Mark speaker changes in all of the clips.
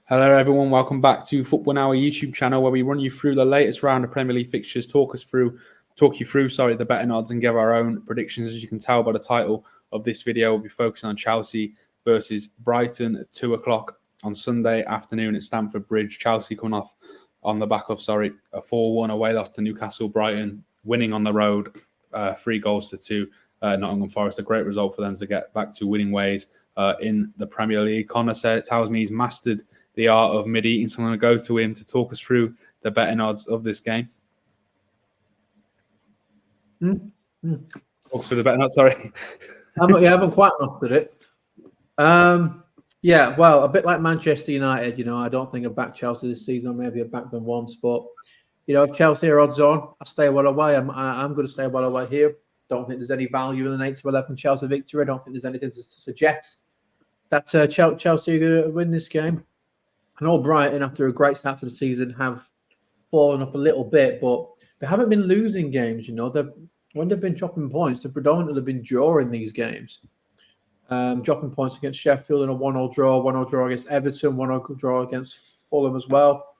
Speaker 1: Hello, everyone. Welcome back to FootballNow, a YouTube channel where we run you through the latest round of Premier League fixtures, talk you through the betting odds, and give our own predictions. As you can tell by the title of this video, we'll be focusing on Chelsea versus Brighton at 2 o'clock on Sunday afternoon at Stamford Bridge. Chelsea coming off on the back of, a 4-1 away loss to Newcastle. Brighton winning on the road, 3-2. Nottingham Forest, a great result for them to get back to winning ways in the Premier League. Connor tells me he's mastered the art of mid-eating, so I'm going to go to him to talk us through the betting odds of this game. Talk us through the betting odds, sorry.
Speaker 2: I haven't quite mastered it. Well, a bit like Manchester United, I don't think I've backed Chelsea this season, or maybe I've backed them once, but, if Chelsea are odds on, I stay well away. I'm going to stay well away here. Don't think there's any value in an 8-11 Chelsea victory. I don't think there's anything to suggest that Chelsea are going to win this game. And all Brighton, after a great start to the season, have fallen up a little bit, but they haven't been losing games. When they've been dropping points, they've predominantly been drawing these games. Dropping points against Sheffield in a 1-1 draw, 1-1 draw against Everton, 1-1 draw against Fulham as well.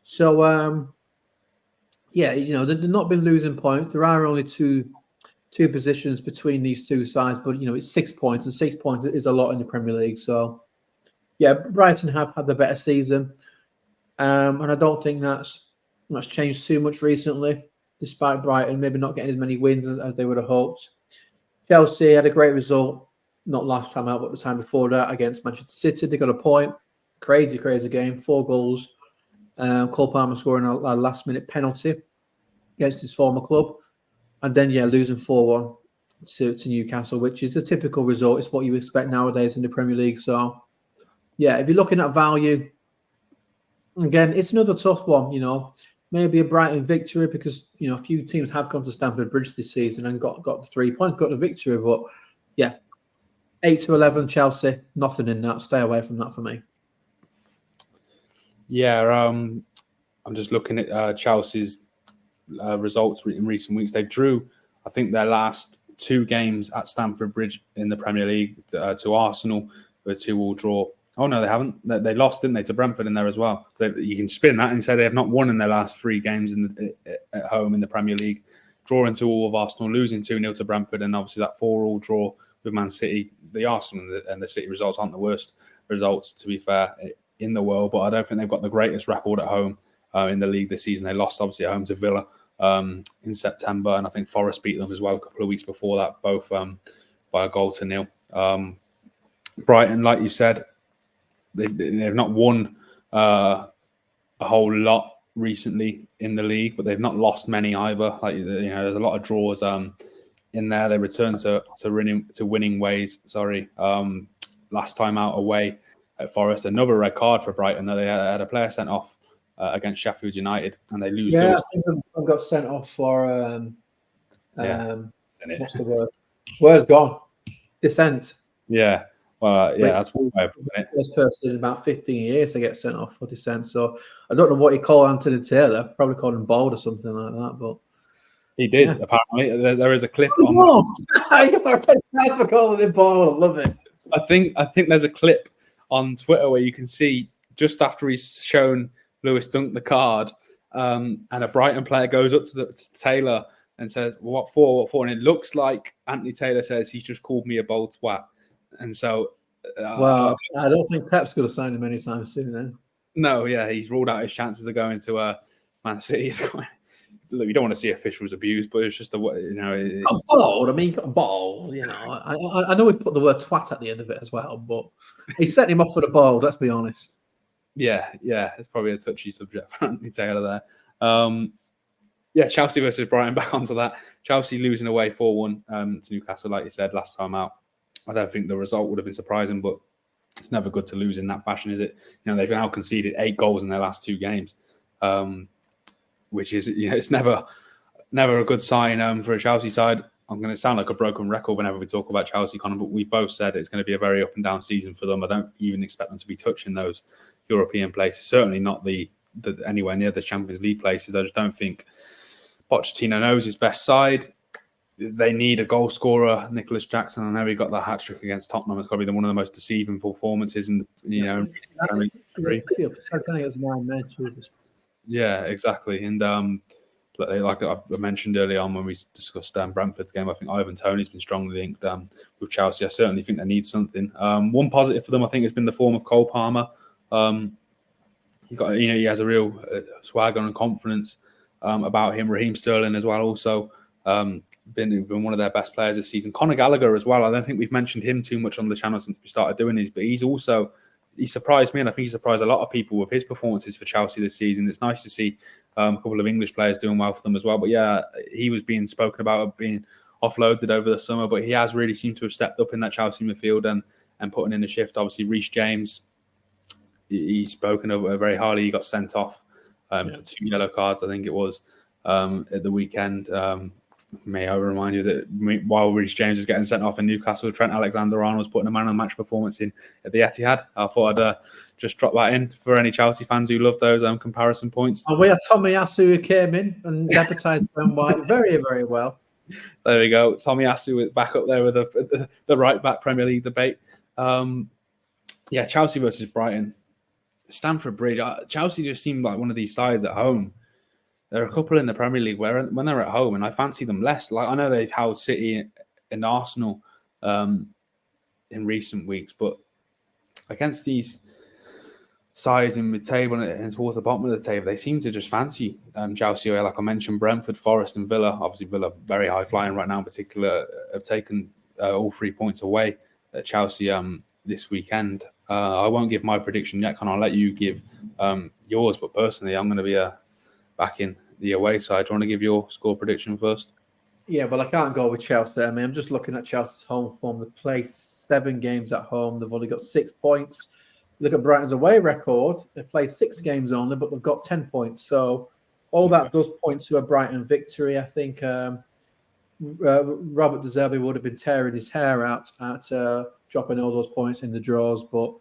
Speaker 2: So, they've not been losing points. There are only two positions between these two sides, but it's 6 points, and 6 points is a lot in the Premier League. So, Brighton have had the better season, and I don't think that's changed too much recently, despite Brighton maybe not getting as many wins as they would have hoped. Chelsea had a great result, not last time out, but the time before that against Manchester City. They got a point. Crazy game. 4 goals. Cole Palmer scoring a last-minute penalty against his former club. And then, losing 4-1 to Newcastle, which is a typical result. It's what you expect nowadays in the Premier League. So, if you're looking at value, again, it's another tough one, Maybe a Brighton victory because, a few teams have come to Stamford Bridge this season and got the 3 points, got the victory. But, 8-11 Chelsea, nothing in that. Stay away from that for me.
Speaker 1: I'm just looking at Chelsea's results in recent weeks. They drew, I think, their last 2 games at Stamford Bridge in the Premier League to Arsenal, a 2-2 draw. Oh, no, they haven't. They lost, didn't they, to Brentford in there as well. So you can spin that and say they have not won in their last 3 games at home in the Premier League, drawing to all of Arsenal, losing 2-0 to Brentford, and obviously that 4-4 draw with Man City. The Arsenal and the City results aren't the worst results, to be fair, in the world, but I don't think they've got the greatest record at home in the league this season. They lost, obviously, at home to Villa in September, and I think Forest beat them as well a couple of weeks before that, both by 1-0. Brighton, like you said, they've not won a whole lot recently in the league, but they've not lost many either. There's a lot of draws in there. They returned to winning ways. Last time out away at Forest, another red card for Brighton. They had a player sent off against Sheffield United, and they lose.
Speaker 2: I think I got sent off for what's the word? Word's gone. Dissent.
Speaker 1: Yeah. Well, that's one way of putting it.
Speaker 2: First person in about 15 years to get sent off for dissent. So I don't know what he called Anthony Taylor. Probably called him bald or something like that. But
Speaker 1: he did, apparently. There is a clip on.
Speaker 2: I for calling him bald. I love it.
Speaker 1: I think there's a clip on Twitter where you can see just after he's shown Lewis Dunk the card, and a Brighton player goes up to Taylor and says, "What for? And it looks like Anthony Taylor says he's just called me a bold twat." And so,
Speaker 2: I don't think Pep's going to sign him anytime soon. Then,
Speaker 1: no, he's ruled out his chances of going to Man City. Look, you don't want to see officials abused, but it's just
Speaker 2: bold. I mean, bold. I know we put the word twat at the end of it as well, but he sent him off for the bold. Let's be honest.
Speaker 1: Yeah, it's probably a touchy subject for Anthony Taylor there. Chelsea versus Brighton. Back onto that. Chelsea losing away 4-1 to Newcastle, like you said last time out. I don't think the result would have been surprising, but it's never good to lose in that fashion, is it? They've now conceded 8 goals in their last 2 games, which is, it's never a good sign for a Chelsea side. I'm going to sound like a broken record whenever we talk about Chelsea, Connor, but we both said it's going to be a very up and down season for them. I don't even expect them to be touching those European places, certainly not the anywhere near the Champions League places. I just don't think Pochettino knows his best side. they need a goal scorer. Nicholas Jackson, I know he got that hat trick against Tottenham. It's probably one of the most deceiving performances in recent Premier League history. Yeah, exactly. And like I mentioned early on when we discussed Brentford's game, I think Ivan Toney's been strongly linked with Chelsea. I certainly think they need something. One positive for them, I think, has been the form of Cole Palmer. He has a real swagger and confidence about him. Raheem Sterling as well, also been one of their best players this season. Conor Gallagher as well. I don't think we've mentioned him too much on the channel since we started doing these, but he surprised me, and I think he surprised a lot of people with his performances for Chelsea this season. It's nice to see a couple of English players doing well for them as well. But yeah, he was being spoken about being offloaded over the summer, but he has really seemed to have stepped up in that Chelsea midfield and putting in a shift. Obviously, Reece James, he's spoken of very highly. He got sent off for 2 yellow cards, I think it was, at the weekend. May I remind you that while Reece James is getting sent off in Newcastle, Trent Alexander-Arnold was putting a man-of-the-match performance in at the Etihad. I thought I'd just drop that in for any Chelsea fans who love those comparison points.
Speaker 2: And we had Tomiyasu who came in and deputised Ben White very, very well.
Speaker 1: There we go. Tomiyasu back up there with the right-back Premier League debate. Chelsea versus Brighton. Stamford Bridge. Chelsea just seemed like one of these sides at home. There are a couple in the Premier League where when they're at home, and I fancy them less. Like I know they've held City and Arsenal in recent weeks, but against these sides in mid-table and towards the bottom of the table, they seem to just fancy Chelsea. Like I mentioned, Brentford, Forest, and Villa. Obviously, Villa very high flying right now. In particular, have taken all 3 points away at Chelsea this weekend. I won't give my prediction yet, I'll let you give yours. But personally, I'm going to be back in the away side. Do you want to give your score prediction first?
Speaker 2: Yeah, well, I can't go with Chelsea. I mean, I'm just looking at Chelsea's home form. They've played 7 games at home. They've only got 6 points. Look at Brighton's away record. They've played 6 games only, but they've got 10 points. So all that does point to a Brighton victory. I think Robert De Zerbi would have been tearing his hair out at dropping all those points in the draws. But,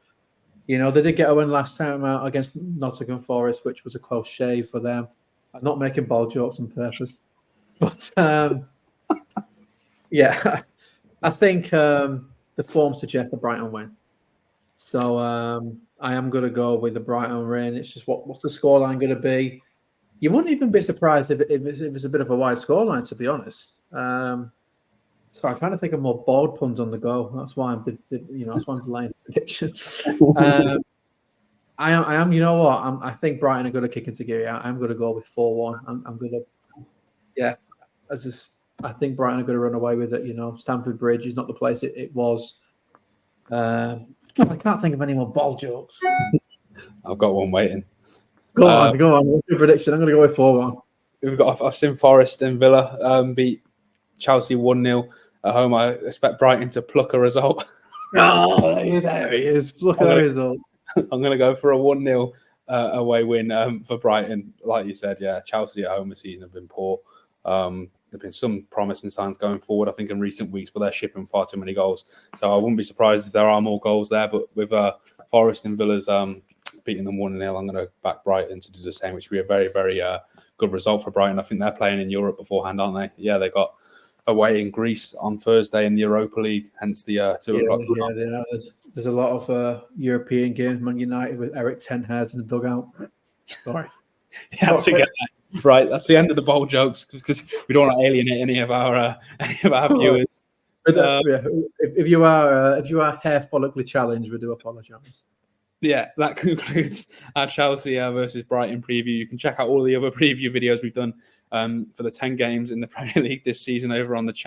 Speaker 2: they did get a win last time out against Nottingham Forest, which was a close shave for them. I'm not making ball jokes on purpose. But, I think the form suggests a Brighton win. So I am going to go with the Brighton win. It's just what's the scoreline going to be? You wouldn't even be surprised if it's a bit of a wide scoreline, to be honest. So I'm trying to think of more bold puns on the go. That's why I'm delaying the prediction. I am. You know what? I think Brighton are going to kick into gear. I'm going to go with 4-1. I'm going to. Yeah, I think Brighton are going to run away with it. Stamford Bridge is not the place it was. I can't think of any more ball jokes.
Speaker 1: I've got one waiting.
Speaker 2: Go on. What's your prediction? I'm going to go with 4-1.
Speaker 1: I've seen Forest and Villa beat Chelsea 1-0 at home. I expect Brighton to pluck a result.
Speaker 2: Oh, there he is. Pluck a result.
Speaker 1: I'm going to go for a 1-0 away win for Brighton. Like you said, Chelsea at home this season have been poor. There have been some promising signs going forward, I think, in recent weeks, but they're shipping far too many goals. So I wouldn't be surprised if there are more goals there. But with Forest and Villa's beating them 1-0, I'm going to back Brighton to do the same, which would be a very, very good result for Brighton. I think they're playing in Europe beforehand, aren't they? Yeah, they got away in Greece on Thursday in the Europa League, hence the 2 o'clock.
Speaker 2: Yeah, there's a lot of European games, Man United with Eric Ten Hag in the dugout. Sorry.
Speaker 1: You had to get that right. That's the end of the bowl jokes because we don't want to alienate any of our viewers.
Speaker 2: But, if you are hair follically challenged, we do apologise.
Speaker 1: Yeah, that concludes our Chelsea versus Brighton preview. You can check out all the other preview videos we've done for the 10 games in the Premier League this season over on the channel.